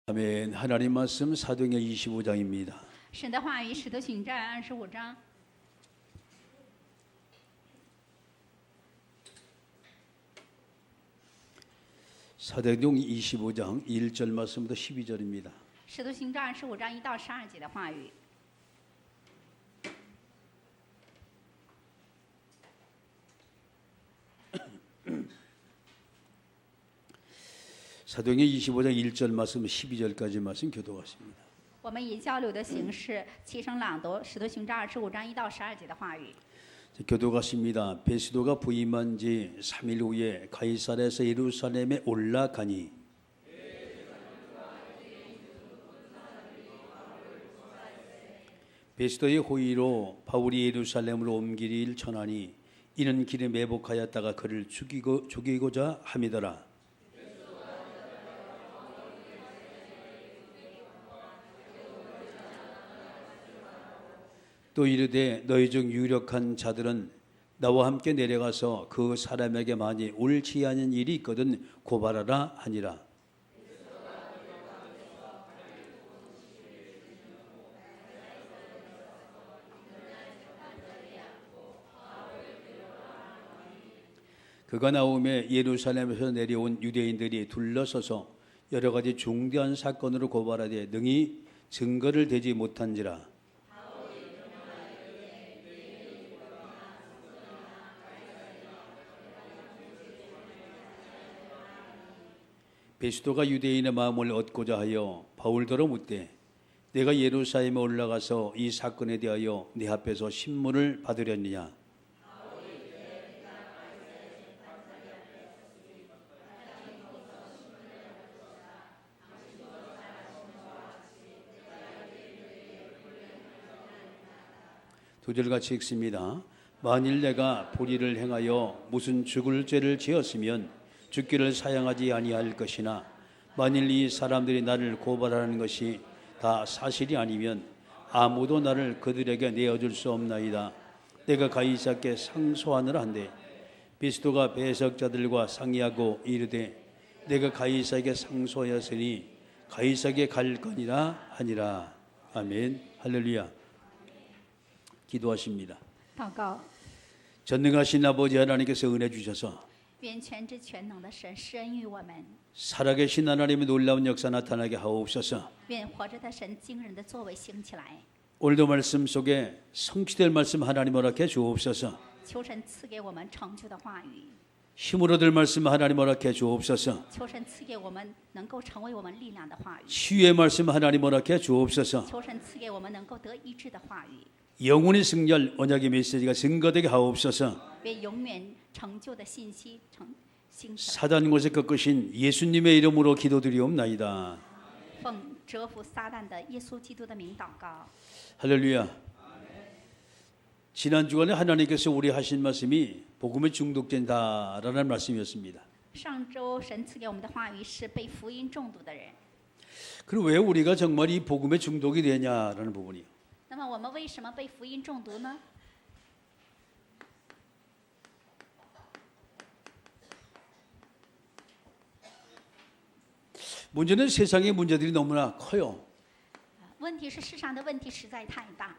아멘. 하나님 말씀 사도행전 25장입니다. 神的话语，使徒行传25章。 사도행전 25장 1절 말씀부터 12절입니다. 使徒行传25章1到12节的话语。 사도행전 25장 1절 말씀 12절까지 말씀 교도하십니다. 我们以交流的形式齐声朗读《使徒行传》25章1到12节的话语。 교도하십니다. 베스도가 부임한 지 3일 후에 가이사랴에서 예루살렘에 올라가니 베스도의 호의로 바울이 예루살렘으로 옮기길 전하니 이는 길에 매복하였다가 그를 죽이고자 함이더라. 또 이르되 너희 중 유력한 자들은 나와 함께 내려가서 그 사람에게 많이 옳지 않은 일이 있거든 고발하라 하니라. 그가 나오매 예루살렘에서 내려온 유대인들이 둘러서서 여러 가지 중대한 사건으로 고발하되 능히 증거를 대지 못한지라. 베스도가 유대인의 마음을 얻고자 하여 바울더러 묻되 내가 예루살렘에 올라가서 이 사건에 대하여 네 앞에서 신문을 받으렸느냐. 두 절같이 읽습니다. 만일 내가 불의를 행하여 무슨 죽을 죄를 지었으면 죽기를 사양하지 아니할 것이나 만일 이 사람들이 나를 고발하는 것이 다 사실이 아니면 아무도 나를 그들에게 내어줄 수 없나이다. 내가 가이사께 상소하느라 한데 베스도가 배석자들과 상의하고 이르되 내가 가이사에게 상소하였으니 가이사에게 갈 거니라 하니라. 아멘. 할렐루야. 기도하십니다. 祷告， 전능하신 아버지 하나님께서 은혜 주셔서 愿全知全能的神施恩于我们， 살아계신 하나님의 놀라운 역사 나타나게 하옵소서. 愿活着的神惊人的作为兴起来。 오늘도 말씀 속에 성취될 말씀 하나님 허락해 주옵소서. 求神赐给我们成就的话语， 힘을 얻을 말씀 하나님 허락해 주옵소서. 求神赐给我们能够成为我们力量的话语， 치유의 말씀 하나님 허락해 주옵소서. 求神赐给我们能够得医治的话语， 영원히 승리할 언약의 메시지가 증거되게 하옵소서. 为永远成就的信息兴起来。 사단 곳에 꺾으신 예수님의 이름으로 기도드리옵나이다. 奉折服撒旦的耶稣基督的名祷告。 할렐루야. 지난 주간에 하나님께서 우리 하신 말씀이 복음에 중독된다라는 말씀이었습니다. 上周神赐给我们的话语是被福音中毒的人。 그럼 왜 우리가 정말 이 복음에 중독이 되냐라는 부분이요. 那么我们为什么被福音中毒呢？ 문제는 세상의 문제들이 너무나 커요. 问题是世上的问题实在太大，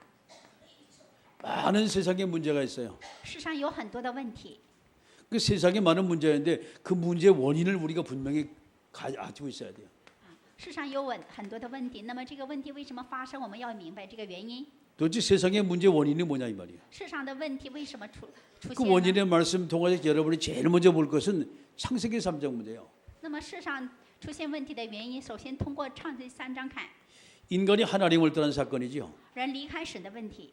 많은 세상의 문제가 있어요. 世上有很多的问题， 그 세상에 많은 문제인데 그 문제의 원인을 우리가 분명히 가지고 있어야 돼요. 世上有很多的问题。那么这个问题为什么发生？我们要明白这个原因。 도대체 세상의 문제 원인이 뭐냐 이 말이에요. 世上的问题为什么出 그 现呢？ 원인의 말씀 통해서 여러분이 제일 먼저 볼 것은 창세기 3장 문제예요. 那么世上出现问题的原因，首先通过创世3章看， 인간이 하나님을 떠난 사건이죠. 人离开神的问题，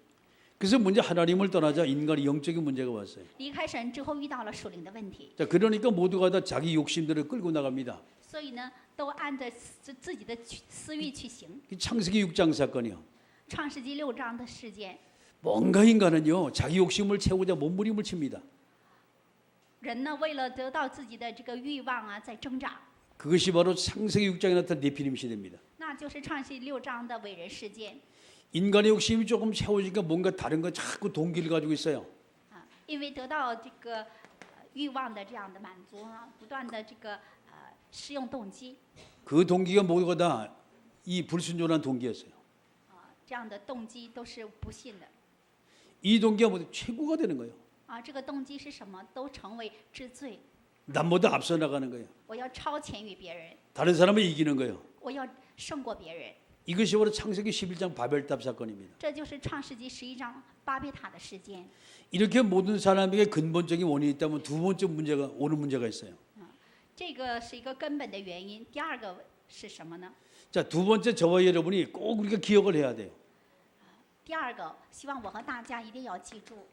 그래서 문제 하나님을 떠나자 인간이 영적인 문제가 왔어요. 离开神之后遇到了属灵的问题， 자, 그러니까 모두가 다 자기 욕심들을 끌고 나갑니다. 所以呢，都按着自己的私欲去行。 이 창세기 6장 사건이요. 创世纪6章的事件， 뭔가 인간은요 자기 욕심을 채우자 몸부림을 칩니다. 人呢为了得到自己的这个欲望啊，在挣扎。 그것이 바로 창세기 6장에 나타난 네피림 시대입니다. 那就是创世6章的伟人事件。 인간의 욕심이 조금 채워지니까 뭔가 다른 거 자꾸 동기를 가지고 있어요. 因为得到这个欲望的这样的满足啊，不断的这个适用动机。 그 동기가 뭐가 다 이 불순종한 동기였어요. 这样的动机都是不信的。 이 동기가 모두 최고가 되는 거예요. 这个动机是什么？都成为治罪。 남보다 앞서 나가는 거예요. 我要超前于别人， 다른 사람을 이기는 거예요. 我要胜过别人。 이것이 바로 창세기 11장 바벨탑 사건입니다. 这就是创世纪11章巴别塔的事件。 이렇게 모든 사람에게 근본적인 원인이 있다면 두 번째 문제가 오는 문제가 있어요. 这个是一个根本的原因。第二个是什么呢？ 자, 두 번째 저와 여러분이 꼭 우리가 기억을 해야 돼요. 第二个，希望我和大家一定要记住。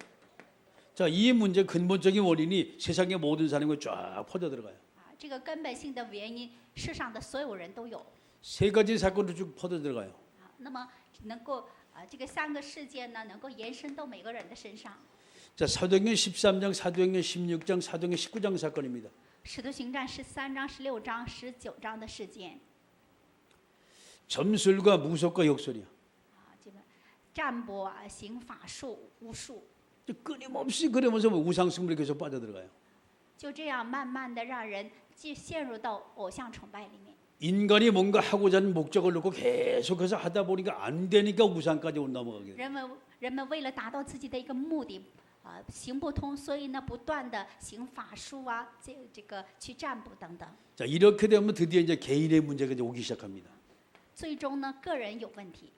자, 이 문제 근본적인 원인이 세상의 모든 사람에 쫙 퍼져 들어가요. 这个根本性的原因，世上的所有人都有。 세 가지 사건으로 쭉 퍼져 들어가요. 那么能够这个3个事件呢，能够延伸到每个人的身上。 자, 사도행전 13장, 사도행전 16장, 사도행전 19장 사건입니다. 使徒行传13章、16章、19章的事件。 점술과 무속과 역술이야. 这个占卜行法术、巫术， 끊임없이 그러면서 우상숭배에 계속 빠져 들어가요. 就这样慢慢的让人陷入到偶像崇拜里面。 인간이 뭔가 하고자 하는 목적을 놓고 계속해서 하다 보니까 안 되니까 우상까지 넘어가게 돼요. 人们为了达到自己的一个目的，行不通，所以呢，不断的行法术这个去占卜等等。 자, 이렇게 되면 드디어 이제 개인의 문제가 이제 오기 시작합니다. 最终呢，个人有问题。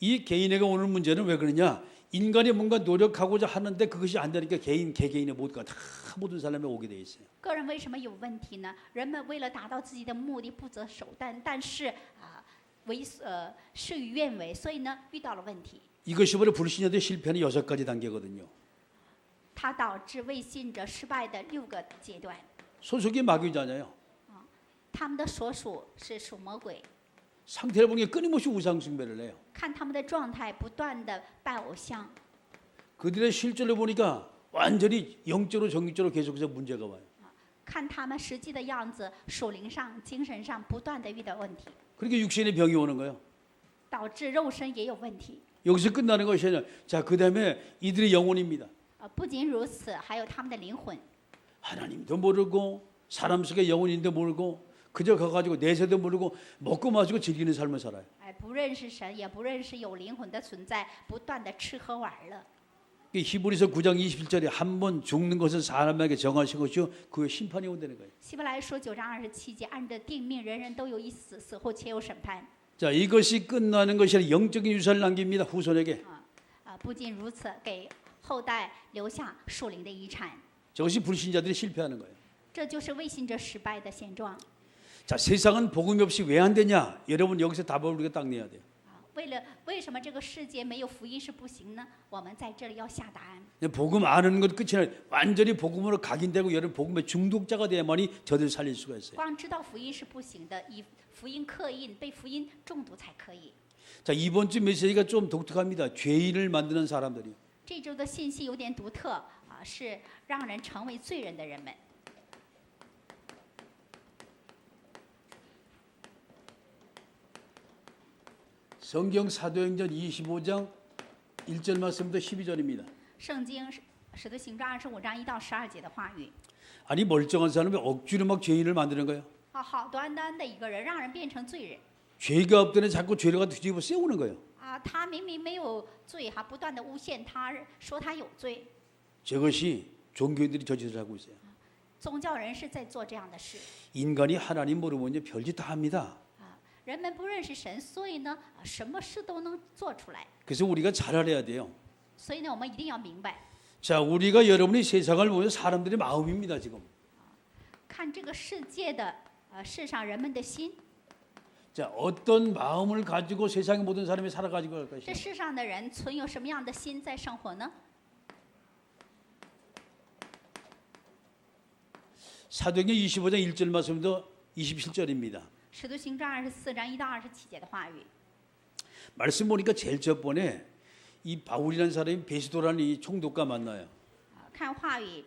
이 개인에게 오는 문제는 왜 그러냐? 인간이 뭔가 노력하고자 하는데 그것이 안 되니까 개개인의 모두가 다 모든 사람이 오게 돼 있어요. 个人为什么有问题呢？人们为了达到自己的目的不择手段，但是事与愿违，所以呢遇到了问题。 이것이 바로 불신자들의 실패는 6가지 단계거든요. 它导致未信者失败的6个阶段。 소속이 마귀잖아요. 他们的所属是属魔鬼， 상태를 보니 끊임없이 우상숭배를 해요. 看他们的状态不断的拜偶像， 그들의 실제를 보니까 완전히 영적으로 정신적으로 계속해서 문제가 와요. 看他们实际的样子，属灵上、精神上不断的遇到问题， 그렇게 육신의 병이 오는 거예요. 导致肉身也有问题。 여기서 끝나는 것이 아니라 자, 그다음에 이들의 영혼입니다. 不仅如此，还有他们的灵魂， 하나님도 모르고 사람 속에 영혼인도 모르고 그저 가가지고 내세도 모르고 먹고 마시고 즐기는 삶을 살아요. 不认识神，也不认识有灵魂的存在，不断的吃喝玩乐。 히브리서 9장 27절에 한 번 죽는 것을 사람에게 정하신 것이요 그 후에 심판이 온다는 거예요. 希伯来书9章27节，按着定命，人人都有一死，死后且有审判。 자, 이것이 끝나는 것이 아니라 영적인 유산을 남깁니다. 후손에게. 不仅如此，给后代留下属灵的遗产。 저것이 불신자들이 실패하는 거예요. 这就是未信者失败的现状。 자, 세상은 복음이 없이 왜 안 되냐? 여러분 여기서 답을 우리가 딱 내야 돼요. 为什么这个世界没有福音是不行呢？我们在这里要下答案。 복음 아는 것 끝이 아니라 완전히 복음으로 각인되고 여러분 복음의 중독자가 돼야만이 저들 살릴 수가 있어요. 光知道福音是不行的，以福音刻印，被福音中毒才可以。 자, 이번 주 메시지가 좀 독특합니다. 죄인을 만드는 사람들이. 这周的信息有点独特是让人成为罪人的人们。 성경 사도행전 25장 1절 말씀부터 12절입니다. 圣经使徒行传25章1到12节的话语。 아니 멀쩡한 사람이 억지로 막 죄인을 만드는 거예요. 好端端的一个人，让人变成罪人。 죄가 없더니 자꾸 죄를 갖다 뒤집어 세우는 거예요. 他明明没有罪，不断的诬陷他，说他有罪。 저것이 종교인들이 저짓을 하고 있어요. 宗教人士在做这样的事。 인간이 하나님 모르면 이제 별짓 다 합니다. 人们不认识神，所以呢，什么事都能做出来。 그래서 우리가 잘 알아야 돼요. 所以呢，我们一定要明白， 자, 우리가 여러분이 세상을 보면 사람들의 마음입니다, 지금. 看这个世界的世上人们的心。 자, 어떤 마음을 가지고 세상의 모든 사람이 살아가지고 갈 这 것이냐. 世上的人存有什么样的心在生活呢？ 사도행전 25장 1절 말씀부터 27절입니다. 使徒行传24章1到27节的话语。 말씀 보니까 제일 첫 번에 이 바울이라는 사람이 베스도라는 이 총독과 만나요. 看话语，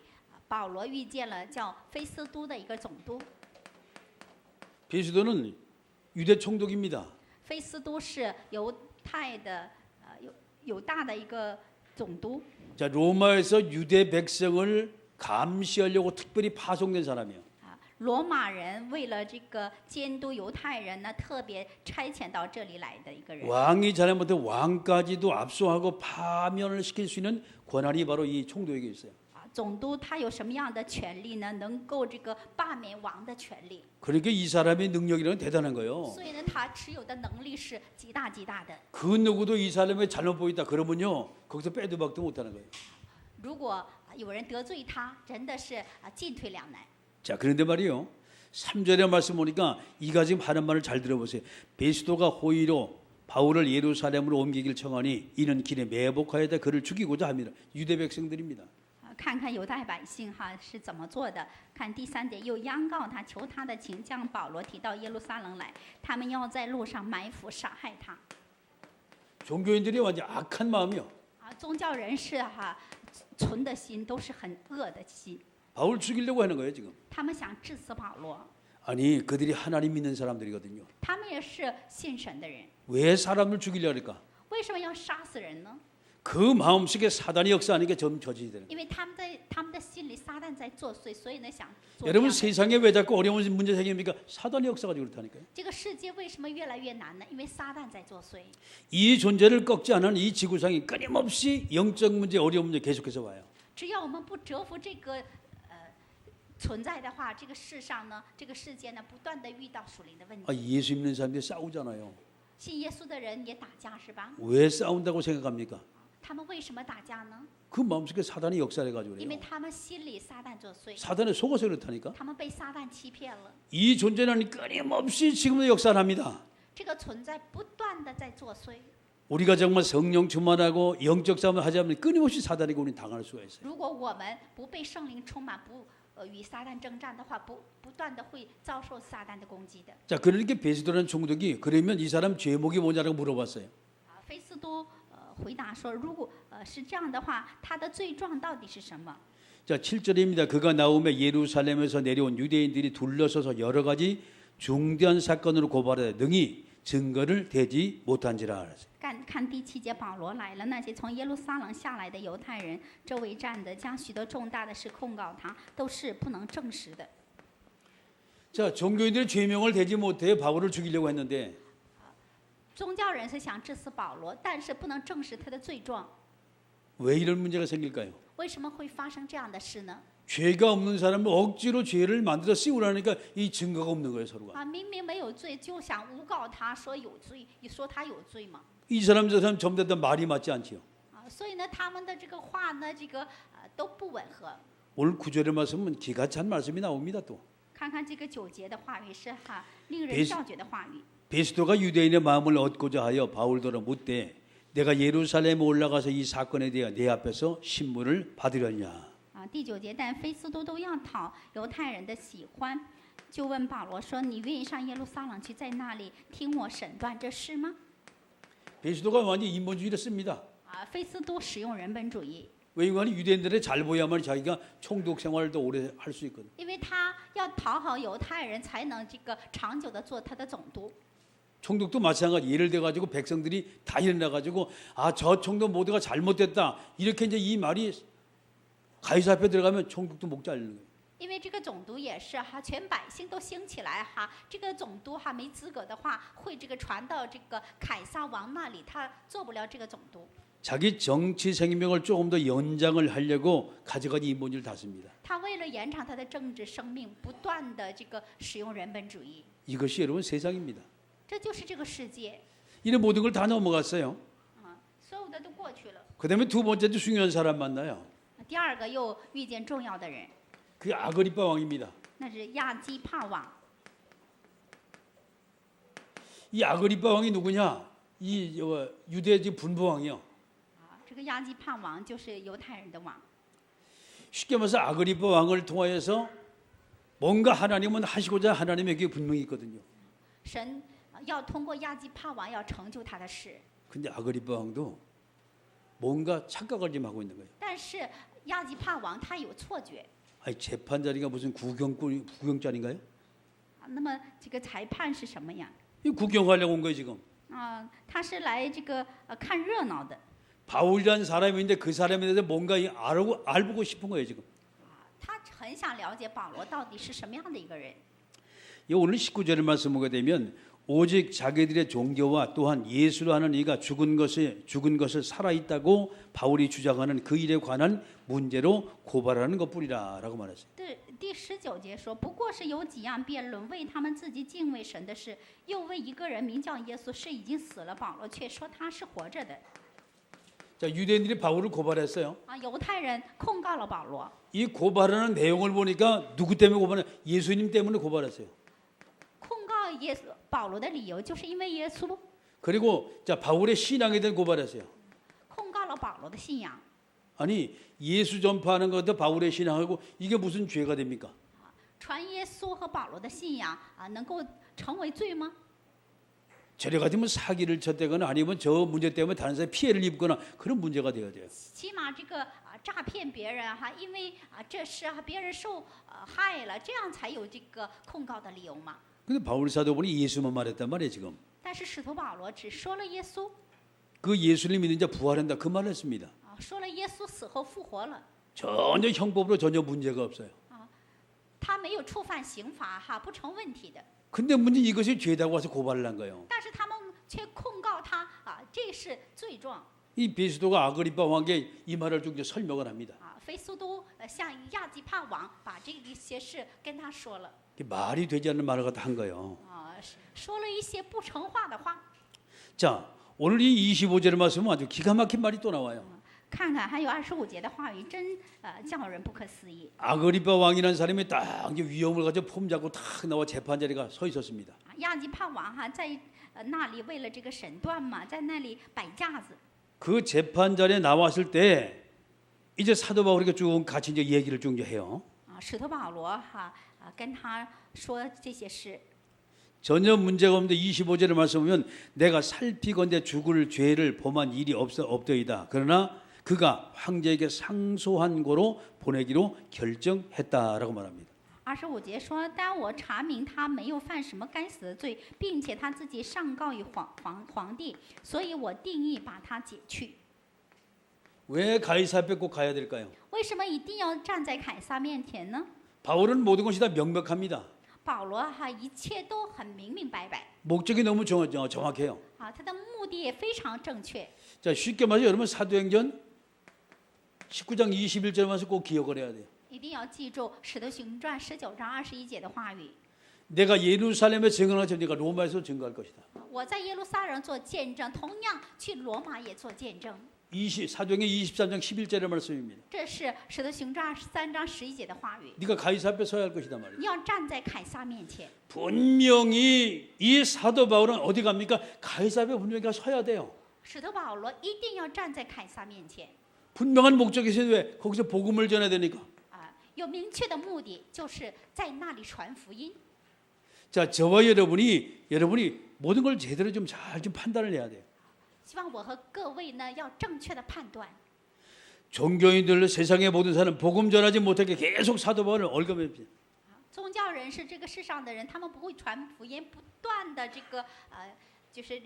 保罗遇见了叫菲斯都的一个总督。 베스도는 유대 총독입니다. 菲斯都是犹太的犹大的一个总督。 자, 로마에서 유대 백성을 감시하려고 특별히 파송된 사람이에요. 罗马人为了这个监督犹太人呢，特别差遣到这里来的一个人。 왕이 잘못해 왕까지도 압수하고 파면을 시킬 수 있는 권한이 바로 이 총독에게 있어요. 总督他有什么样的权利呢？能够这个罢免王的权利。 그러니까 이 사람의 능력이라는 건 대단한 거예요. 所以呢，他持有的能力是极大极大的。 그 누구도 이 사람의 잘못 보였다 그러면요 거기서 빼도 박도 못하는 거예요. 如果有人得罪他，真的是进退两难。 자 그런데 말이요 3절의 말씀 보니까 이가 지금 하는 말을 잘 들어보세요. 베스도가 호의로 바울을 예루살렘으로 옮기길 청하니 이는 길에 매복하여다 그를 죽이고자 합니다. 유대 백성들입니다. 看看犹太百姓哈是怎么做的。看第3节，又央告他，求他的，请将保罗提到耶路撒冷来，他们要在路上埋伏杀害他。 종교인들이 완전 악한 마음이요. 宗教人士哈存的心都是很恶的心， 바울 죽이려고 하는 거예요 지금. 他们想治死保罗。 아니 그들이 하나님 믿는 사람들이거든요. 他们也是信神的人， 왜 사람을 죽이려 할까? 为什么要杀死人呢？ 그 마음속에 사단이 역사하니까 점 저지되는 거예요. 因为他们的心里撒旦在作祟，所以呢想做这 여러분 样的。 세상에 왜 자꾸 어려운 문제 생깁니까? 사단이 역사가지고 그렇다니까요. 这个世界为什么越来越难呢？因为撒旦在作祟。 이 존재를 꺾지 않은 이 지구상이 끊임없이 영적 문제, 어려운 문제 계속해서 와요. 只要我们不折服这个存在的话，这个世上呢，这个世界呢，不断的遇到属灵的问 아, 题。 예수 믿는 사람들이 싸우잖아요. 信耶稣的人也打架是吧？ 왜 싸운다고 생각합니까? 他们为什么打架呢？ 그 마음속에 사단이 역사해가지고 因为 그래요. 他们心里撒旦作祟， 사단에 속아서 그렇다니까. 他们被撒旦欺骗了。 이 존재는 끊임없이 지금도 역사를 합니다. 这个存在不断的在作祟。 우리가 정말 성령 충만하고 영적 싸움을 하지 않으면 끊임없이 사단에게 우리는 당할 수가 있어요. 如果我们不被圣灵充满，不与撒旦征战的话，不断的会遭受撒旦的攻击的。 자, 그러니까 베스도라는 총독이 그러면 이 사람 죄목이 뭐냐고 물어봤어요. 菲斯都回答说，如果是这样的话，他的罪状到底是什么？ 자, 7절입니다. 그가 나오며 예루살렘에서 내려온 유대인들이 둘러서서 여러 가지 중대한 사건으로 고발해 능히 증거를 대지 못한지라. 看第7节，保罗来了，那些从耶路撒冷下来的犹太人周围站的，将许多重大的事控告他，都是不能证实的。 자, 종교인들이 죄명을 대지 못해 바울을 죽이려고 했는데 宗教人是想治死保罗，但是不能证实他的罪状。 왜 이런 문제가 생길까요? 为什么会发生这样的事呢？ 죄가 없는 사람을 억지로 죄를 만들어 씌우라니까 이 증거가 없는 거예요, 서로가. 明明没有罪，就想诬告他说有罪，你说他有罪吗？ 이 사람 저 사람 전부 다 말이 맞지 않지요. 所以呢，他们的这个话呢，这个都不吻合。 오늘 9절의 말씀은 기가 찬 말씀이 나옵니다 또. 看看这个9节的话语是令人 베스- 叫绝的话语。 베스도가 유대인의 마음을 얻고자 하여 바울더러 묻되 내가 예루살렘에 올라가서 이 사건에 대해 내 앞에서 신문을 받으려냐. 第9节，但菲斯都要讨犹太人的喜欢，就问保罗说：“你愿意上耶路撒冷去，在那里听我审断这事吗？” 베스도가 완전히 인본주의를 씁니다. 菲斯都使用人本主义， 왜냐하면 유대인들의 잘 보여야만 자기가 총독 생활도 오래 할 수 있거든. 因为他要讨好犹太人，才能这个长久的做他的总督。 총독도 마찬가지. 예를 들어 가지고 백성들이 다 일어나 가지고 아, 저 총독 모두가 잘못됐다. 이렇게 이제 이 말이 가이사 앞에 들어가면 총독도 목 잘리는 거예요. 因为这个总督也是全百姓都兴起来这个总督没资格的话，会这个传到这个凯撒王那里，他做不了这个总督。 자기 정치 생명을 조금 더 연장을 하려고 가져가지 인본주의를 다 씁니다. 他为了延长他的政治生命，不断的这个使用人本主义。 이것이 여러분 세상입니다. 这就是这个世界， 이런 모든 걸 다 넘어갔어요. 所有的都过去了。 그다음에 두 번째도 중요한 사람 만나요. 第二个又遇见重要的人， 그게 아그리파 왕입니다. 那是亚基帕王。 이 아그리파 왕이 누구냐? 이 유대 분부 왕이요. 这个亚基帕王就是犹太人的王。 쉽게 말해서 아그리파 왕을 통하여서 뭔가 하나님은 하시고자 하나님의 계획이 분명히 있거든요. 神要通过亚基帕王要成就他的事， 근데 아그리파 왕도 뭔가 착각을 좀 하고 있는 거예요. 但是亚基帕王他有错觉。 아니 재판자리가 무슨 구경자리인가요? 那么这个裁判是什么呀？ 이 구경하려고 온 거예요 지금. 他是来这个看热闹的。 바울이라는 사람인데 그 사람에 대해서 뭔가 알고 싶은 거예요 지금. 他很想了解保罗到底是什么样的一个人。 이 오늘 19절의 말씀 보게 되면 오직 자기들의 종교와 또한 예수로 하는 이가 죽은 것을 살아 있다고 바울이 주장하는 그 일에 관한 문제로 고발하는 것뿐이라라고 말했어요. 第19节说，不过是有几样辩论，为他们自己敬畏神的事，又为一个人名叫耶稣是已经死了，保罗却说他是活着的。 자, 유대인들이 바울을 고발했어요. 犹太人控告了保罗， 이 고발하는 내용을 보니까 누구 때문에 고발해? 예수님 때문에 고발했어요. 控告保罗的理由就是因为耶稣， 그리고 자, 바울의 신앙에 대한 고발했어요. 控告了保罗的信仰。 아니, 예수 전파하는 것도 바울의 신앙하고 이게 무슨 죄가 됩니까? 传耶稣和保罗的信仰能够成为罪吗？ 저래 같으면 사기를 쳤다거나 아니면 저 문제 때문에 다른 사람이 피해를 입거나 그런 문제가 되어야 돼요. 起码这个诈骗别人因为这事别人受害了，这样才有这个控告的理由嘛。 근데 바울 사도 보니 예수만 말했단 말이에요, 지금. 但是使徒保罗只说了耶稣， 그 예수를 믿는 자 부활한다 그 말을 했습니다. 说了耶稣死后复活了， 전혀 형법으로 전혀 문제가 없어요. 他没有触犯刑法不成问题的。 근데 문제 이것이 죄다고 와서 고발을 한 거예요. 但是他们却控告他这是罪状。 이 베스도가 아그리파 왕에게 이 말을 좀 설명을 합니다. 菲苏都向亚基帕王把这些事跟他说了， 말이 되지 않는 말을 갖다 한 거예요. 说了一些不成话的话。 자, 오늘 이 25절의 말씀은 아주 기가 막힌 말이 또 나와요. 看看还有25节的话语，真叫人不可思议。 아그리파 왕이라는 사람이 딱 이제 위험을 가지고 폼 잡고 탁 나와 재판 자리가 서 있었습니다. 亚基帕王在那里为了这个审断嘛，在那里摆架子。 그 재판 자리에 나왔을 때 이제 사도 바울이 쭉 같이 이제 얘기를 쭉 해요. 使徒保罗跟他说这些事。 전혀 문제가 없는데 25절의 말씀 보면 내가 살피건대 죽을 죄를 범한 일이 없더이다. 그러나 그가 황제에게 상소한 고로 보내기로 결정했다라고 말합니다. 25节说，但我查明他没有犯什么该死的罪，并且他自己上告于皇帝，所以我定义把他解去。 왜 가이사 앞에 꼭 가야 될까요? 为什么一定要站在凯撒面前呢？ 바울은 모든 것이 다 명백합니다. 保罗一切都很明明白白 목적이 너무 정확해요. 他的目的也非常正确。 자, 쉽게 말해서 여러분 사도행전 19장 21절만 꼭 기억을 해야 돼요. 一定要记住《使徒行传》19章21节的话语。 내가 예루살렘에 증언하지 내가 로마에서 증거할 것이다. 我在耶路撒冷做见证，同样去罗马也做见证。 사도행전 23장 11절의 말씀입니다. 这是《使徒行传》23章11节的话语。 네가 가이사 앞에 서야 할 것이다 말이에요. 你要站在凯撒面前。 분명히 이 사도 바울은 어디 갑니까? 가이사 앞에 분명히 서야 돼요. 使徒保罗一定要站在凯撒面前。 분명한 목적이 있어요. 왜? 거기서 복음을 전해야 되니까. 有明确的目的，就是在那里传福音。 자, 저와 여러분이 모든 걸 제대로 좀 잘 좀 판단을 해야 돼요. 希望我和各位呢，要正确的判断。 종교인들 세상의 모든 사람 복음 전하지 못하게 계속 사도 바울을 얼감합니다. 宗教人是这个世上的人，他们不会传福音，不断的就是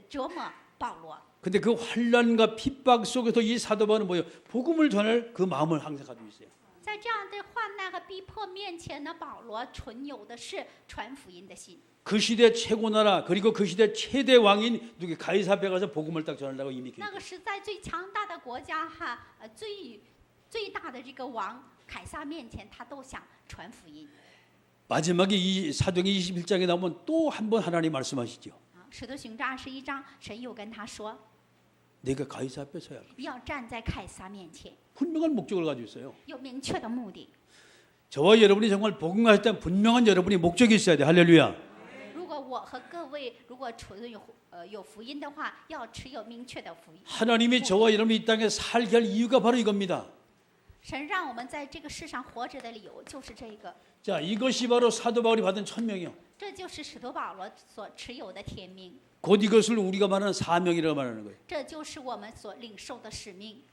折磨保罗。 근데 그 환난과 핍박 속에서 이 사도 바울은 뭐예요? 복음을 전할 그 마음을 항상 가지고 있어요. 在这样的患难和逼迫面前呢，保罗存有的是传福音的心。 그 시대 최고 나라 그리고 그 시대 최대 왕인 누구 가이사 앞에 가서 복음을 딱 전하려고 이미 那个时代最强大的国家最大的这个王凯撒面前，他都想传福音。 마지막에 이 사도행 21장에 나오면 또 한 번 하나님 말씀하시죠. 使徒行传21章，神又跟他说， 내가 가이사 앞에 서야 할 거야. 要站在凯撒面前， 분명한 목적을 가지고 있어요. 有明确的目的。 저와 여러분이 정말 복음할 때 분명한 여러분이 목적이 있어야 돼. 할렐루야. 如果我和各位如果存有福音的话，要持有明确的福音。 하나님이 저와 여러분이 이 땅에 살게 할 이유가 바로 이겁니다. 神让我们在这个世上活着的理由就是这个， 자, 이것이 바로 사도 바울이 받은 천명이요. 这就是使徒保罗所持有的天命， 곧 이것을 우리가 말하는 사명이라고 말하는 거예요. 这就是我们所领受的使命。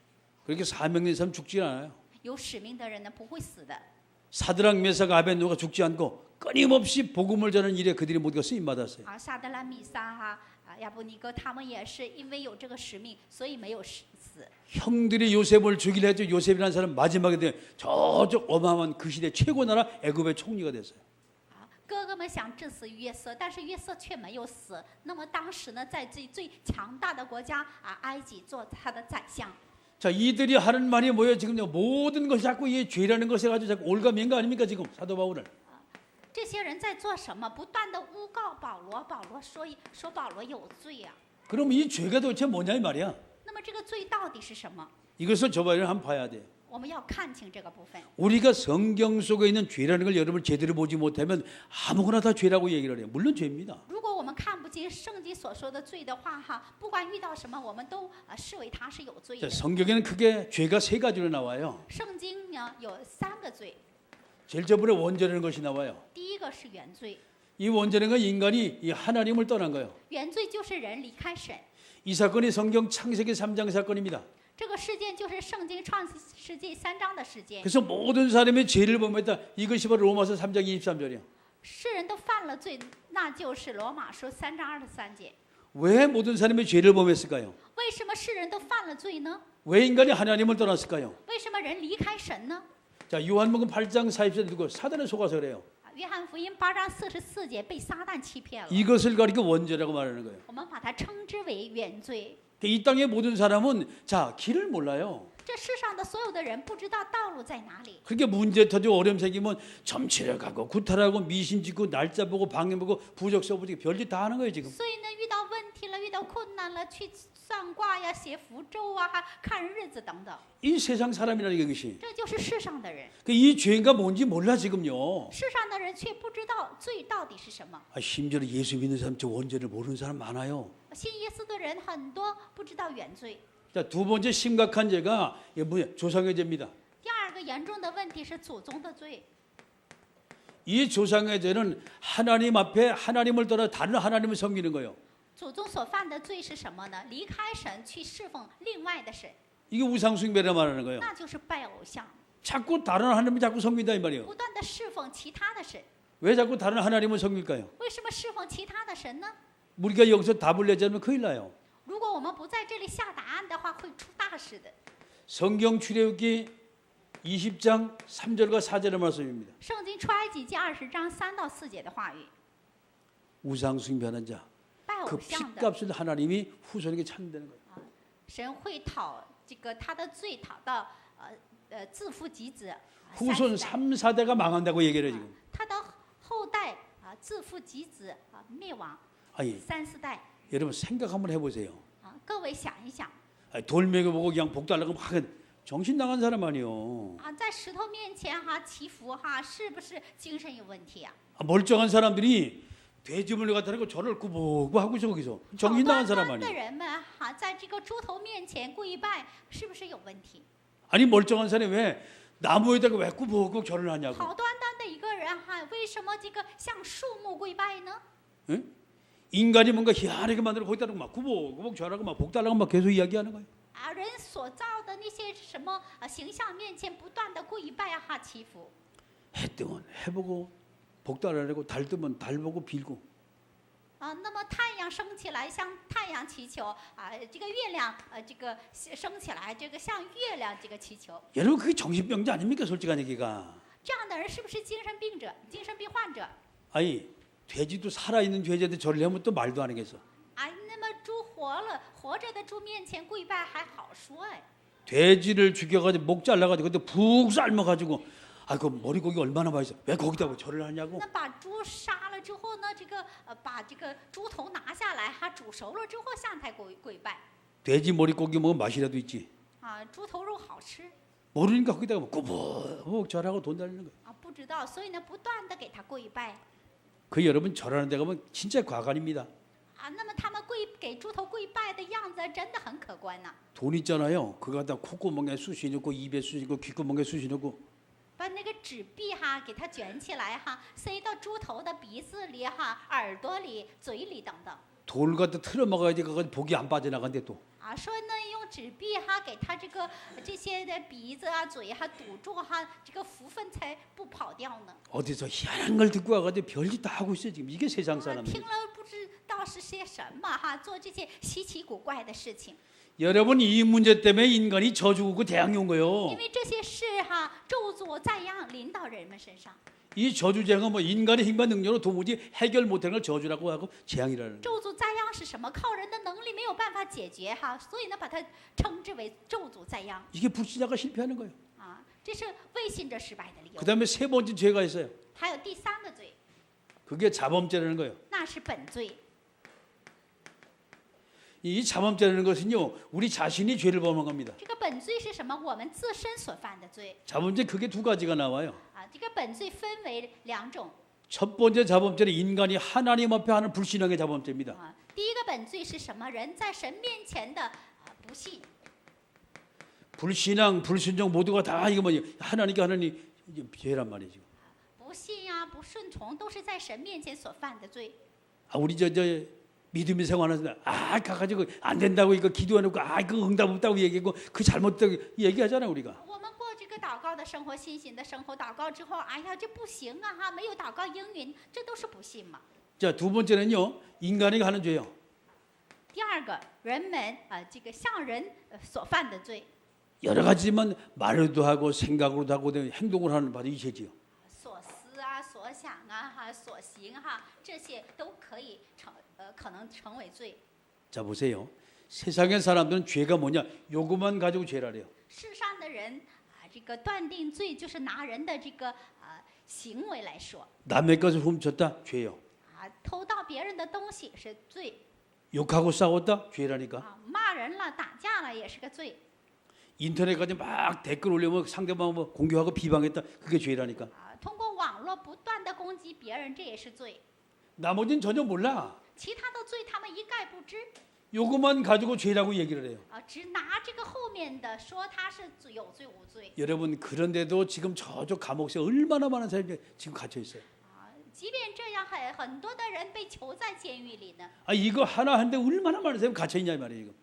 그렇게 사명 낸 사람 죽지 않아요. 有使命的人呢，不会死的。 사드락 메사가 아벤노가 죽지 않고 끊임없이 복음을 전하는 일에 그들이 모두가 쓰임 받았어요. 撒德兰、米撒亚伯尼哥他们也是因为有这个使命，所以没有死。 형들이 요셉을 죽이려 했죠. 요셉이라는 사람 마지막에 저쪽 어마어마한 그 시대 최고 나라 애굽의 총리가 됐어요. 哥哥们想致死约瑟，但是约瑟却没有死。那么当时呢，在最强大的国家埃及做他的宰相。 자, 이들이 하는 말이 뭐예요? 지금 모든 것이 자꾸 이 죄라는 것에 가지고 자꾸 올가맨거 아닙니까? 지금 사도 바울은. 这些人在做什么？不断的诬告保罗，保罗说保罗有罪呀。 그럼 이 죄가 도대체 뭐냐 이 말이야? 那么这个罪到底是什么？ 이것을 저번에 한번 봐야 돼요. 我们要看清这个部分。 우리가 성경 속에 있는 죄라는 걸 여러분 제대로 보지 못하면 아무거나 다 죄라고 얘기를 해요. 물론 죄입니다. 如果我们看不清圣经所说的罪的话，不管遇到什么，我们都视为他是有罪 자, 的。 성경에는 크게 죄가 세 가지로 나와요. 圣经呢有3个罪， 제일 저번에 원죄라는 것이 나와요. 第一个是原罪， 이 원죄는 건 인간이 이 하나님을 떠난 거예요. 原罪就是人离开神。 이 사건이 성경 창세기 3장 사건입니다. 这个事件就是圣经创世纪3章的事件。 그래서 모든 사람의 죄를 범했다. 이것이 바로 로마서 3장 23절이에요. 世人都犯了罪，那就是罗马书3章23节。 왜 모든 사람의 죄를 범했을까요? 为什么世人都犯了罪呢？ 왜 인간이 하나님을 떠났을까요? 为什么人离开神呢？ 자, 요한복음 8장 40절 듣고 사단에 속아서 그래요. 约翰福音8章44节被撒旦欺骗了， 이것을 가리켜 원죄라고 말하는 거예요. 我们把它称之为原罪。 이 땅의 모든 사람은 자, 길을 몰라요. 这世上的所有的人不知道道路在哪里， 그렇게 문제 터지고 어려움 생기면 점치러 가고 구타하고 미신 짓고 날짜 보고 방해 보고 부적 써보고 별짓 다 하는 거예요 지금. 所以呢，遇到问题了，遇到困难了，去算卦呀、写符咒啊、看日子等等， 이 세상 사람이라는 게 이것이. 这就是世上的人。 이 죄가 뭔지 몰라 지금요. 世上的人却不知道罪到底是什么。 심지어 예수 믿는 사람 저 원죄를 모르는 사람 많아요. 信耶稣的人很多不知道原罪。 자, 두 번째 심각한 죄가 이게 뭐야? 조상의 죄입니다. 第二个严重的问题是祖宗的罪。 이 조상의 죄는 하나님 앞에 하나님을 떠나 다른 하나님을 섬기는 거예요. 祖宗所犯的罪是什么呢？离开神去侍奉另外的神， 이게 우상숭배라 말하는 거예요. 那就是拜偶像， 자꾸 다른 하나님을 자꾸 섬긴다 이 말이에요. 不断的侍奉其他的神。 왜 자꾸 다른 하나님을 섬길까요? 为什么侍奉其他的神呢？ 우리가 여기서 답을 내지 않으면 큰일 나요. 如果我们不在这里下答案的话，会出大事的。 성경 출애굽기 20장 3절과 4절의 말씀입니다. 圣经出埃及记20章3到4节的话语， 우상숭배하는 자, 拜 그 偶像的 핏값을 하나님이 후손에게 찾는다는 거예요. 神会讨这个他的罪讨到自负及子， 후손 3, 4대가 망한다고 얘기를 해요 지금. 他的后代自负及子灭亡， 아니, 3、4代 여러분 생각 한번 해보세요. 各位想一想 돌멩이 보고 그냥 복 달라고 막 정신 나간 사람 아니요. 在石头面前祈福是不是精神有问题啊？ 멀쩡한 사람들이 돼지물을 갖다 놓고 저를 꾸벅꾸벅 하고 있어 거기서 정신 나간 사람 好端端的 아니에요. 人们在这个猪头面前跪拜，是不是有问题？ 아니 멀쩡한 사람이 왜 나무에다가 왜 꾸벅꾸벅 절을 하냐고. 好端端的一个人为什么这个向树木跪拜呢？ 응? 인간이 뭔가 희한하게 만들어 거기다 놓고 막 꾸벅꾸벅 절하고 막 복 달라고 막 계속 이야기하는 거예요. 人所造的那些什么形象面前不断的跪拜祈福。 해 뜨면 해 보고 복 달라고 달 뜨면 달 보고 빌고. 那么太阳升起来向太阳祈求这个月亮这个升起来这个向月亮这个祈求。 여러분 그게 정신병자 아닙니까 솔직한 얘기가. 这样的人是不是精神病者、精神病患者？ 아니 돼지도 살아있는 돼지한테 절을 하면 또 말도 안 하겠어. 那么猪活着的猪面前跪拜还好说哎。 돼지를 죽여가지고 목 잘라가지고 근데 푹 삶아가지고 그 머리고기 얼마나 맛있어. 왜 거기다 절을 하냐고. 那把猪杀了之后呢，把这个猪头拿下来，煮熟了之后向他跪拜。 돼지 머리고기 먹으면 맛이라도 있지. 猪头肉好吃。 모르니까 거기다가 꾸벅꾸벅 절하고 돈 달리는 거야. 不知道，所以呢，不断的给他跪拜。 그 여러분 절하는 데 가면 진짜 과관입니다. 那么他们给猪头跪拜的样子真的很可观呐。 돈 있잖아요. 그거 갖다 콧구멍에 쑤시 넣고 입에 쑤시 넣고 귓구멍에 쑤시 넣고. 把那个纸币给它卷起来塞到猪头的鼻子里耳朵里、嘴里等等。 돌 갖다 틀어 먹어야지 그건 복이 안 빠져나간대 또. 说呢，用纸币哈，给他这些的鼻子啊、嘴哈堵住哈，这个福分才不跑掉呢？ 어디서 희한한 걸 듣고 와가지고 별짓 다 하고 있어요. 지금 이게 세상 听 사람들. 了不知道是些什么哈，做这些稀奇古怪的事情。 여러분 이 문제 때문에 인간이 저주고 재앙이 온 거예요. 因为这些事哈，咒诅灾殃临到人们身上。 이 저주 재앙은 뭐 인간의 힘과 능력으로 도무지 해결 못하는 걸 저주라고 하고 재앙이라는 거예요. 咒诅灾殃是什么？靠人的能力没有办法解决哈，所以呢，把它称之为咒诅灾殃 이게 불신자가 실패하는 거예요. 啊，这是未信者失败的理由。 그다음에 세 번째 죄가 있어요. 还有第三个罪， 그게 자범죄라는 거예요. 那是本罪。 이 자범죄라는 것은요, 우리 자신이 죄를 범한 겁니다. 这个本罪是什么？我们自身所犯的罪 자범죄 그게 두 가지가 나와요. 啊。这个本罪分为两种 첫 번째 자범죄는 인간이 하나님 앞에 하는 불신앙의 자범죄입니다. 啊。第一个本罪是什么？人在神面前的不信。 불신앙, 불순종 모두가 다 이거 뭐냐 하나님께 하나님 이게 죄란 말이죠. 不信呀、不顺从，都是在神面前所犯的罪。 아, 우리 저 믿음의 생활하는데 가가지고 안 된다고 이거 기도해놓고 이거 응답 없다고 얘기하고 그 잘못되고 얘기하잖아 우리가. 我们过这个祷告的生活，信心的生活，祷告之后，哎呀，这不行啊哈，没有祷告应允，这都是不信嘛。 자, 두 번째는요 인간이 하는 죄요. 第二个，人们这个向人所犯的罪， 여러 가지만 말로도 하고 생각으로도 하고 행동을 하는 바로 이 죄지요. 所思啊、所想啊、哈、所行哈，这些都可能成为罪。 자 보세요. 세상의 사람들은 죄가 뭐냐? 요것만 가지고 죄라래요. 世上的人这个断定罪就是拿人的这个行为来说 남의 것을 훔쳤다 죄요. 偷盗别人的东西是罪 욕하고 싸웠다 죄라니까. 骂人了、打架了也是个罪 인터넷 가지고 막 댓글 올리면 상대방 뭐 공격하고 비방했다 그게 죄라니까. 通过网络不断的攻击别人，这也是罪。 나머지는 전혀 몰라. 其他的罪他们一概不知 요것만 가지고 죄라고 얘기를 해요. 只拿这个后面的说他是有罪无罪 여러분 그런데도 지금 저쪽 감옥에 얼마나 많은 사람이 지금 갇혀 있어요. 即便这样，很多的人被囚在监狱里呢。 이거 하나 하는데 얼마나 많은 사람이 갇혀 있냐 이 말이에요. 지금.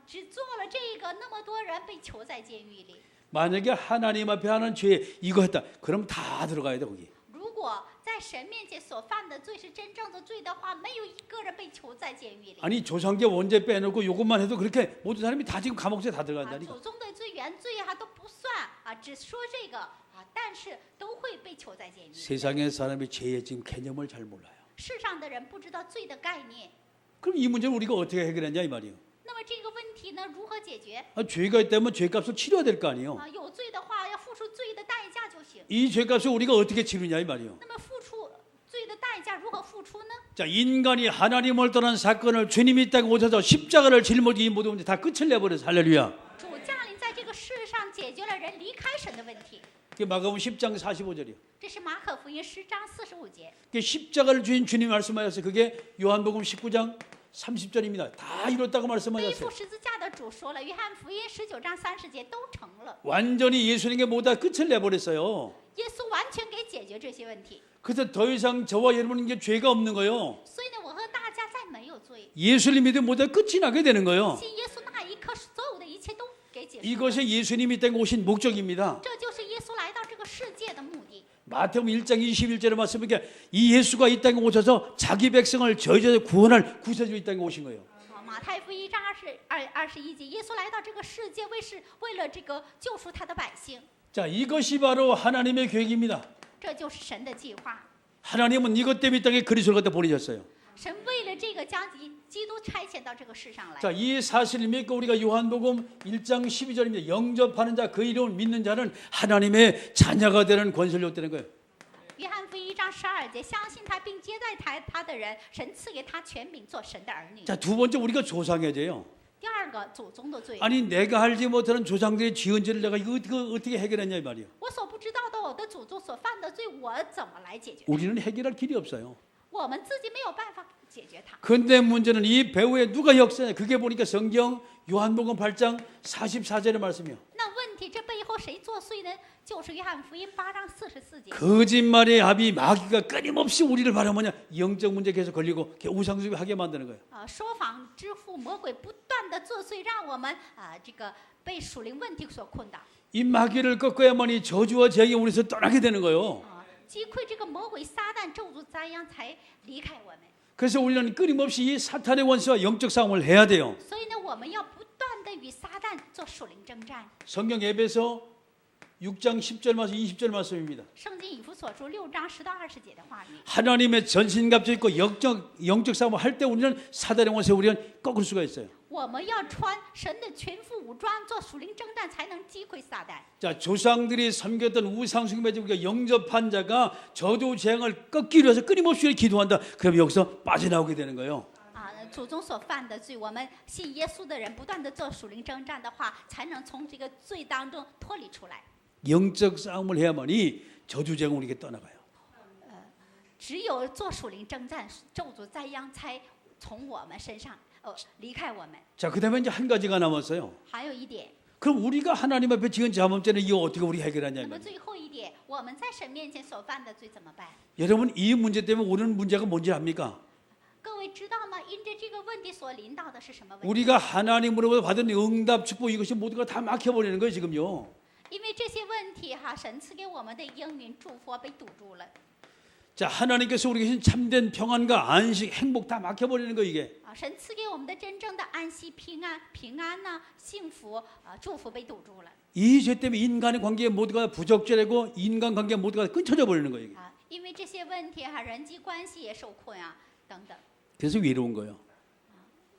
只做了这个，那么多人被囚在监狱里。 만약에 하나님 앞에 하는 죄 이거 했다. 그럼 다 들어가야 돼 거기. 如果在神面前所犯的罪是真正的罪的话，没有一个人被囚在监狱里。 아니 조상계 원죄 빼놓고 요것만 해도 그렇게 모든 사람이 다 지금 감옥에 다 들어간다니까. 祖宗的罪、原罪都不算只说这个但是都会被囚在监狱里。 세상의 사람이 죄의 지금 개념을 잘 몰라요. 世上的人不知道罪的概念， 그럼 이 문제를 우리가 어떻게 해결했냐 이 말이에요. 那么这个问题呢，如何解决？ 죄가 있다면 죄값을 치러야 될 거 아니에요. 有罪的话，要付出罪的代价就行。 이 죄값을 우리가 어떻게 치르냐 이 말이에요. 那么付出罪的代价如何付出呢？ 자, 인간이 하나님을 떠난 사건을 주님이 이 땅에 오셔서 십자가를 짊어지고 이 모든 문제 다 끝을 내버려서 할렐루야. 主降临在这个世上，解决了人离开神的问题。 그게 마가복음 10장 45절이에요. 这是马可福音10章45节。 그게 십자가를 주신 주님이 말씀하셨어요. 그게 요한복음 19장 30절입니다. 다 이뤘다고 背 말씀하셨어요. 负十字架的主说了，约翰福音19章30节都成了， 완전히 예수님께 모두 끝을 내버렸어요. 耶稣完全给解决这些问题。 그래서 더 이상 저와 여러분은 이게 죄가 없는 거예요. 所以呢，我和大家再没有罪， 예수를 믿으면 모두 끝이 나게 되는 거예요. 信耶稣那一刻，所有的一切都给解释。 이것이 예수님이 이 땅에 오신 목적입니다. 这就是耶稣来到这个世界的目的。 마태복음 1장 21절에 말씀하니까 이 예수가 이 땅에 오셔서 자기 백성을 저희들을 구원할 구세주 이 땅에 오신 거예요. 马太福音1章21节，耶稣来到这个世界，为了这个救赎他的百姓， 자, 이것이 바로 하나님의 계획입니다. 这就是神的计划。 하나님은 이것 때문에 이 땅에 그리스도를 갖다 보내셨어요. 神为了这个将基督差遣到这个世上来。 자, 이 사실을 믿고 우리가 요한복음 1장 12절입니다. 영접하는 자, 그 이름을 믿는 자는 하나님의 자녀가 되는 권세를 얻는 거예요. 约翰福音1章12节，相信他并接待他的人，神赐给他权柄做神的儿女。 자, 두 번째 우리가 조상의 죄요. 第二个，祖宗的罪。 아니 내가 알지 못하는 조상들의 지은 죄를 내가 이거 어떻게 해결했냐 이 말이에요. 我所不知道的，我的祖宗所犯的罪，我怎么来解决？ 우리는 해결할 길이 없어요. 我们自己没有办法解决它。 근데 문제는 이 배후에 누가 역사냐? 그게 보니까 성경 요한복음 8장 44절의 말씀이요. 那问题，这背后谁作祟呢？就是约翰福音8章44节。 거짓말의 합이 마귀가 끊임없이 우리를 바라보냐 영적 문제 계속 걸리고 우상숭배하게 만드는 거예요. 说谎之父魔鬼不断的作祟，让我们这个被属灵问题所困倒。 이 마귀를 꺾어야만이 저주와 재앙이 우리에서 떠나게 되는 거예요. 击溃这个魔鬼撒旦咒诅灾殃，才离开我们。 그래서 우리는 끊임없이 이 사탄의 원수와 영적 싸움을 해야 돼요. 所以呢，我们要不断的与撒旦做属灵征战。 성경 에베소 6장 10절 말씀 20절 말씀입니다. 圣经以弗所书6章10到20节的话语。 하나님의 전신갑주 입고 영적 싸움을 할 때 우리는 사단의 원수에 우리는 꺾을 수가 있어요. 我们要穿神的全副武装，做属灵征战，才能击溃撒旦。 자, 조상들이 섬겼던 우상숭배자 우리가 영접한 자가 저주 재앙을 꺾기 위해서 끊임없이 기도한다. 그럼 여기서 빠져나오게 되는 거예요. 祖宗所犯的罪，我们信耶稣的人不断的做属灵征战的话，才能从这个罪当中脱离出来。 영적 싸움을 해야만이 저주 재앙 우리에게 떠나가요. 只有做属灵征战，咒诅灾殃才从我们身上离开我们。 자, 그다음에 이제 한 가지가 남았어요. 还有一点， 그럼 우리가 하나님 앞에 지은 자범죄는 이거 어떻게 우리 해결하냐? 那么最后一点，我们在神面前所犯的罪怎么办？ 여러분 이 문제 때문에 오는 문제가 뭔지 압니까? 各位知道吗？因着这个问题所临到的是什么问题？ 우리가 하나님으로부터 받은 응답 축복 이것이 모두가 다 막혀버리는 거예요 지금요. 因为这些问题神赐给我们的应允祝福被堵住了。 자, 하나님께서 우리에게 주신 참된 평안과 안식, 행복 다 막혀버리는 거 이게. 神赐给我们的真正的安息、平安呐、幸福祝福被堵住了。 이 죄 때문에 인간의 관계 모두가 부적절하고 인간관계 모두가 끊쳐져 버리는 거예요. 이게. 因为这些问题人际关系也受困等等， 그래서 외로운 거예요.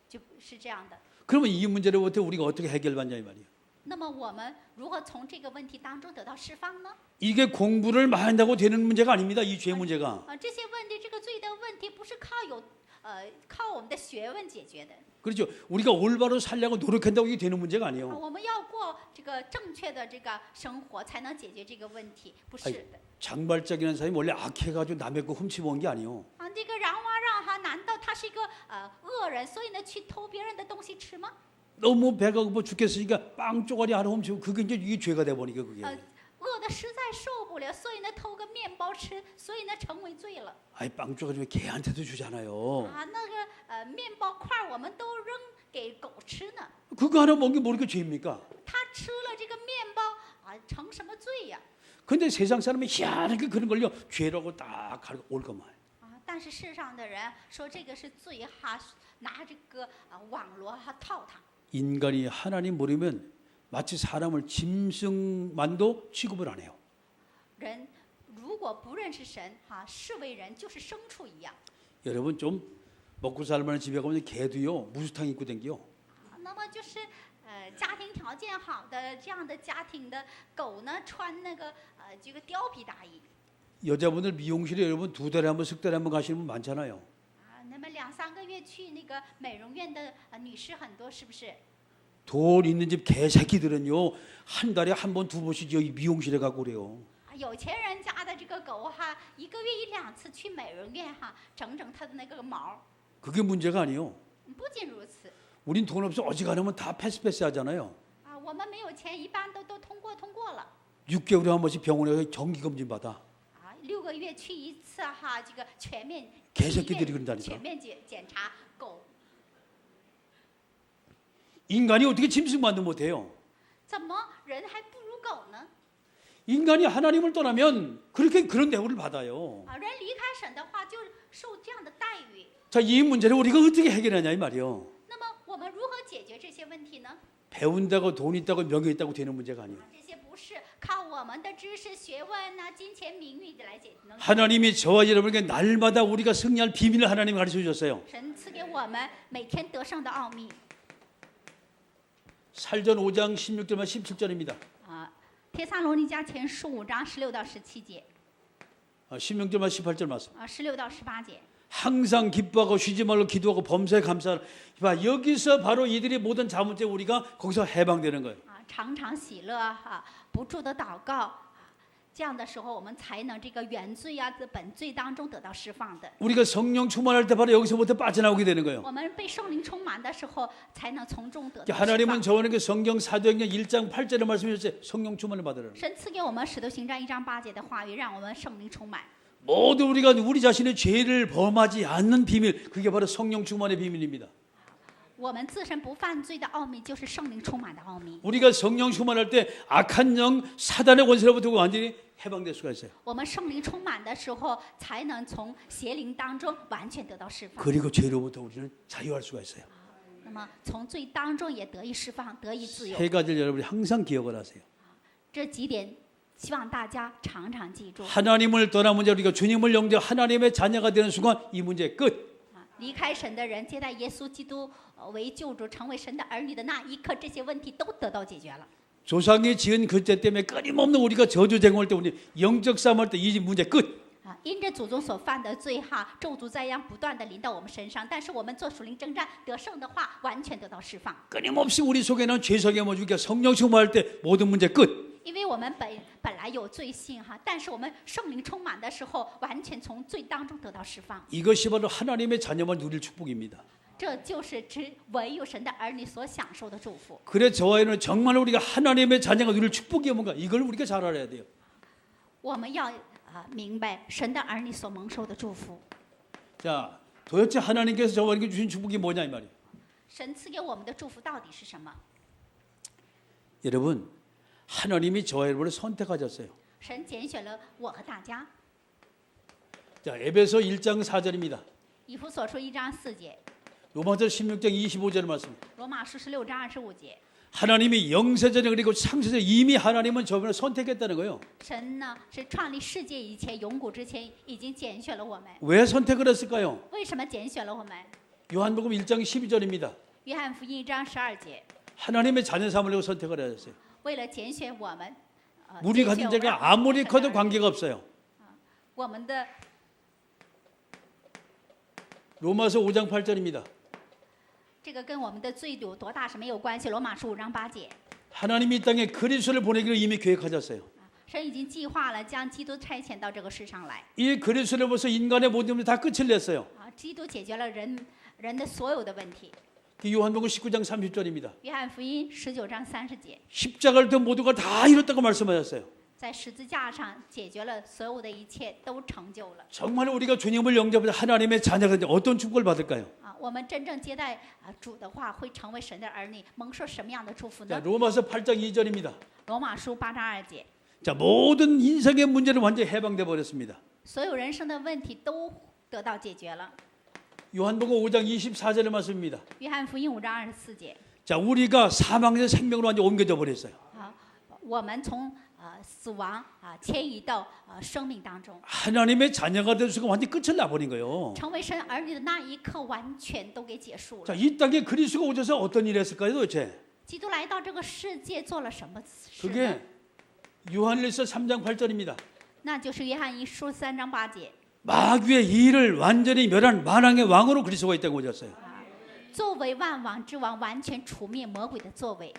就是这样的。 그러면 이 문제로부터 우리가 어떻게 해결받냐 이 말이에요. 那么我们如何从这个问题当中得到释放呢？ 이게 공부를 많이 한다고 되는 문제가 아닙니다. 이 죄 문제가. 这些问题，这个罪的问题，不是靠我们的学问解决的。 그렇죠. 우리가 올바로 살려고 노력한다고 이게 되는 문제가 아니에요. 我们要过这个正确的这个生活，才能解决这个问题，不是的。 장발짝이라는 사람이 원래 악해가지고 남의 거 훔쳐본 게 아니에요. 这个冉瓦让难道他是一个恶人，所以呢去偷别人的东西吃吗？ 너무 배가 고파 죽겠으니까 빵 쪼가리 하나 훔치고 그게 이제 이게 죄가 돼 버리니까 그게. 饿的实在受不了，所以呢偷个面包吃，所以呢成为罪了。 아이 빵 쪼가리 왜 개한테도 주잖아요. 那个面包块我们都扔给狗吃呢。 그거 하나 먹는 게 모르게 죄입니까? 他吃了这个面包成什么罪呀？ 근데 세상 사람이 희한하게 그런 걸요 죄라고 딱 올 것만. 但是世上的人说这个是罪拿这个网罗套他。 인간이 하나님 모르면 마치 사람을 짐승만도 취급을 안 해요. 人如果不认识神视为人就是牲畜一样。 여러분 좀 먹고 살만한 집에 가면 개도요 무수탕 입고 댕겨. 那么就是家庭条件好的这样的家庭的狗呢，穿那个这个貂皮大衣。 여자분들 미용실에 여러분 2달에 한 번, 3달에 한 번 가시는 분 많잖아요. 那么2、3个月去那个美容院的女士很多，是不是？ 돈 있는 집 개새끼들은요 한 달에 한 번, 2번씩 여기 미용실에 가고 그래요. 有钱人家的这个狗1个月1、2次去美容院整它的那个毛。 그게 문제가 아니에요. 不仅如此， 우린 돈 없어 어지간하면 다 패스 하잖아요. 我们没有钱，一般都通过了。 6개월에 한 번씩 병원에 가서 정기 검진 받아. 6个月去一次这个全面 개새끼들이 그런다니까. 全面检查狗。 인간이 어떻게 짐승만도 못해요? 怎么人还不如狗呢？ 인간이 하나님을 떠나면 그렇게 그런 대우를 받아요. 人离开神的话，就受这样的待遇。 자, 이 문제를 우리가 어떻게 해결하냐 이 말이에요. 那么我们如何解决这些问题呢？ 배운다고 돈 있다고 명예 있다고 되는 문제가 아니에요. 这些不是靠我们的知识、学问金钱、名誉来解决。 하나님이 저와 여러분에게 날마다 우리가 승리할 비밀을 하나님이 가르쳐 주셨어요. 神赐给我们每天得胜的奥秘。 살전 5장 16절만 17절입니다. 帖撒罗尼迦前书5章16到17节。 16절만 18절 말씀. 16到18节。 항상 기뻐하고 쉬지 말고 기도하고 범사에 감사하라. 봐, 여기서 바로 이들이 모든 자문죄 우리가 거기서 해방되는 거예요. 常常喜乐不住的祷告，这样的时候，我们才能这个原罪啊、本罪当中得到释放的。 우리가 성령 충만할 때 바로 여기서부터 빠져나오게 되는 거예요. 我们被圣灵充满的时候，才能从中得到释 하나님은 放。 저번에 성경 사도행전 1장 8절에 말씀하셨어요. 성령 충만을 받으라는. 神赐给我们使徒行传1章8节的话语，让我们圣灵充满。 모두 우리가 우리 자신의 죄를 범하지 않는 비밀, 그게 바로 성령 충만의 비밀입니다. 我们自身不犯罪的奥秘，就是圣灵充满的奥秘。 우리가 성령 충만할 때 악한 영, 사단의 권세로부터 완전히 해방될 수가 있어요. 我们圣灵充满的时候，才能从邪灵当中完全得到释放。 그리고 죄로부터 우리는 자유할 수가 있어요. 那么从罪当中也得以释放，得以自由。 세 가지를 여러분이 항상 기억을 하세요. 这几点，希望大家常常记住。 하나님을 떠난 문제, 우리가 주님을 영접 하나님의 자녀가 되는 순간 이 문제 끝. 离开神的人，接待耶稣基督为救主，成为神的儿女的那一刻，这些问题都得到解决了。 조상이 지은 그 죄 때문에 끊임없는 우리가 저주 제공할 때 우리 영적 싸움할 때 이 문제 끝. 因着祖宗所犯的罪哈，咒诅灾殃不断的临到我们身上，但是我们做属灵征战得胜的话，完全得到释放。 끊임없이 우리 속에는 죄성의 모주가 성령 충만할 때 모든 문제 끝. 因为我们本来有罪性哈，但是我们圣灵充满的时候，完全从罪当中得到释放。 이것이 바로 하나님의 자녀만 누릴 축복입니다. 这就是唯有神的儿女所享受的祝福。 그래 저와 여러분 정말 우리가 하나님의 자녀가 누릴 축복이 뭔가 이걸 우리가 잘 알아야 돼요. 我们要明白神的儿女所蒙受的祝福。 자, 도대체 하나님께서 저와에게 주신 축복이 뭐냐 이 말이에요. 神赐给我们的祝福到底是什么？ 여러분, 하나님이 저와 여러분을 선택하셨어요. 神拣选了我和大家。 자, 에베소 1장 4절입니다. 以弗所书1章4节， 로마서 16장 25절 말씀. 罗马书16章25节。 하나님이 영세전에 그리고 창세전에 이미 하나님은 저분을 선택했다는 거예요. 神呢是创立世界以前，永古之前已经拣选了我们。 왜 선택을 했을까요? 为什么拣选了我们？ 요한복음 1장 12절입니다. 约翰福音1章12节， 하나님의 자녀 삼으려고 선택을 하셨어요. 为了拣选我们， 우리 拣 가진 选我们 죄가 아무리 커도 관계가 없어요. 我们的 로마서 5장 8절입니다. 这个跟我们的罪有多大是没有关系。罗马书5章8节， 하나님이 이 땅에 그리스도를 보내기를 이미 계획하셨어요. 神已经计划了将基督差遣到这个世上来。 이 그리스도를 보면서 인간의 모든 문제 다 끝을 냈어요. 基督解决了人的所有的问题。 그 요한복음 19장 30절입니다. 约翰福音19章30节， 십자가를 든 모두가 다 이뤘다고 말씀하셨어요. 在十字架上解决了所有的一切，都成就了。 정말 우리가 주님을 영접해서 하나님의 자녀가 되면 어떤 축복을 받을까요? 我们真正接待主的话，会成为神的儿女，蒙受什么样的祝福 자, 呢？ 로마서 8장 2절입니다. 罗马书8章2节， 자, 모든 인생의 문제는 완전히 해방돼 버렸습니다. 所有人生的问题都得到解决了。 요한복음 5장 24절의 말씀입니다. 约翰福音5章24节， 자, 우리가 사망에서 생명으로 완전히 옮겨져 버렸어요. 我们从死亡迁移到生命当中， 하나님의 자녀가 될 수가 완전히 끝을 나버린 거예요. 成为神儿女的那一刻，完全都给结束 자, 了。 이 땅에 그리스도가 오셔서 어떤 일을 했을까요, 도대체? 基督来到这个世界做了什么事呢？ 그게 요한일서 3장 8절입니다. 那就是约翰一书3章8节， 마귀의 일을 완전히 멸한 만왕의 왕으로 그리스도가 이 땅에 오셨어요. 作为万王之王，完全除灭魔鬼的作为。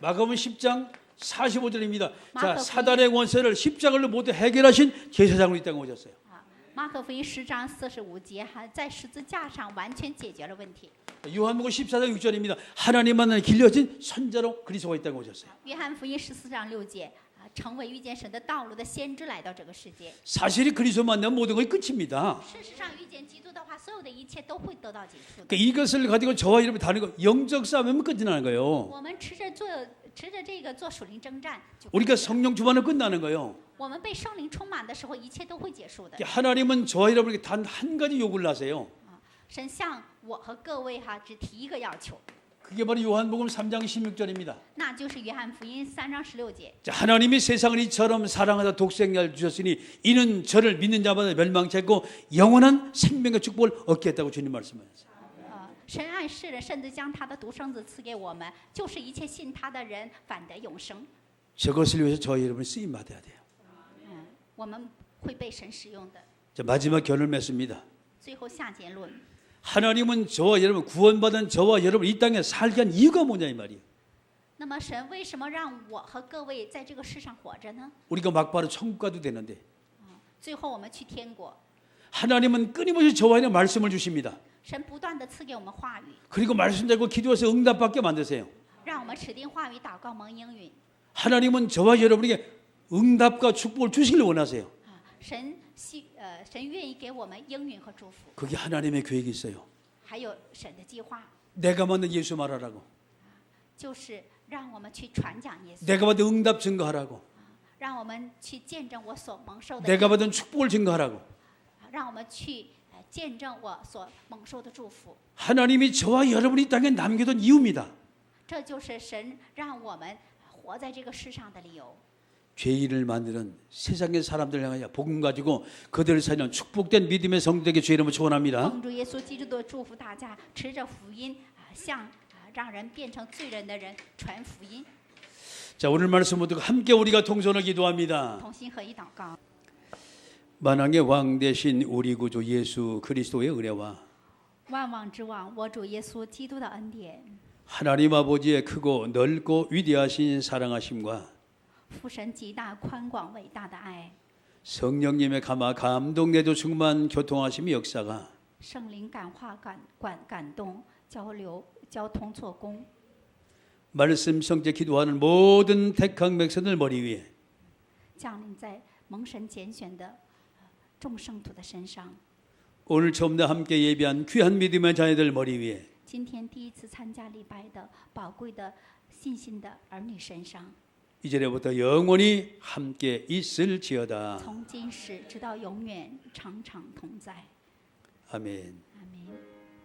마가복음 10장 45절입니다. 자, 마가복음. 사단의 원세를 십자가로 모두 해결하신 제사장으로 이 땅에 오셨어요. 马可福音10章45节，在十字架上完全解决了问题。 요한복음 14장 6절입니다. 하나님만을 길려진 선자로 그리스도가 이 땅에 오셨어요. 约翰福音14章6节，成为遇见神的道路的先知来到这个世界。 사실이 그리스도 만나면 모든 것이 끝입니다. 事实上，遇见基督的话，所有的一切都会得到结束的。 그러니까 이것을 가지고 저와 여러분이 다른 거 영적 싸움이면 끝이 나는 거예요. 我们持着这个做属灵征战，就 우리가 성령 주반은 끝나는 거예요. 我们被圣灵充满的时候，一切都会结束的。 하나님은 저와 여러분에게 단 한 가지 요구를 하세요. 神向我和各位只提一个要求， 그게 바로 요한복음 3장 16절입니다. 那就是约翰福音3章16节。 자, 하나님이 세상을 이처럼 사랑하사 독생자를 주셨으니 이는 저를 믿는 자마다 멸망치 않고 영원한 생명의 축복을 얻게 했다고 주님 말씀하셨어요. 神爱世人，甚至将他的独生子赐给我们，就是一切信他的人反得永生。 저것을 위해서 저와 여러분이 쓰임 받아야 돼요. 我们会被神使用的。 자, 마지막 결론을 맺습니다. 最后下结论， 하나님은 저와 여러분 구원받은 저와 여러분 이 땅에 살게 한 이유가 뭐냐 이 말이에요. 那么神为什么让我和各位在这个世上活着呢？ 우리가 막바로 천국 가도 되는데 最后我们去天国， 하나님은 끊임없이 저와 이는 말씀을 주십니다. 神不断的赐给我们话语， 그리고 말씀 잡고 기도해서 응답받게 만드세요. 让我们指定话语祷告蒙应允。 하나님은 저와 여러분에게 응답과 축복을 주시길 원하세요. 神愿意给我们应允和祝福， 그게 하나님의 계획이 있어요. 还有神的计划， 내가 만든 예수 말하라고. 就是让我们去传讲耶稣， 내가 받은 응답 증거하라고. 让我们去见证我所蒙受的， 내가 받은 축복을 증거하라고. 让我们去见证我所蒙受的祝福。 하나님이 저와 여러분이 이 땅에 남겨둔 이유입니다. 这就是神让我们活在这个世上的理由。 죄인을 만드는 세상의 사람들을 향하여 복음 가지고 그들을 살리는 축복된 믿음의 성도에게 주의 이름을 축원합니다. 奉主耶稣基督的祝福大家，持着福音向让人变成罪人的人传福音， 자, 오늘 말씀 모두 함께 우리가 통성을 기도합니다. 同心合一祷告。 만왕의 왕 대신 우리 구주 예수 그리스도의 은혜와 万王之王，我主耶稣基督的恩典， 하나님 아버지의 크고 넓고 위대하신 사랑하심과 父神极大宽广伟大的爱， 성령님의 감화 감동 내도 충만 교통하심의 역사가 圣灵感化感动交流交通做工， 말씀 성제 기도하는 모든 택한 백성들 머리 위에 降临在蒙神拣选的众圣徒的身上。 오늘 처음에 함께 예배한 귀한 믿음의 자녀들 머리 위에 今天第一次参加礼拜的宝贵的信心的儿女身上， 이제부터 영원히 함께 있을지어다. 从今时直到永远，常常同在。 아멘. 阿门。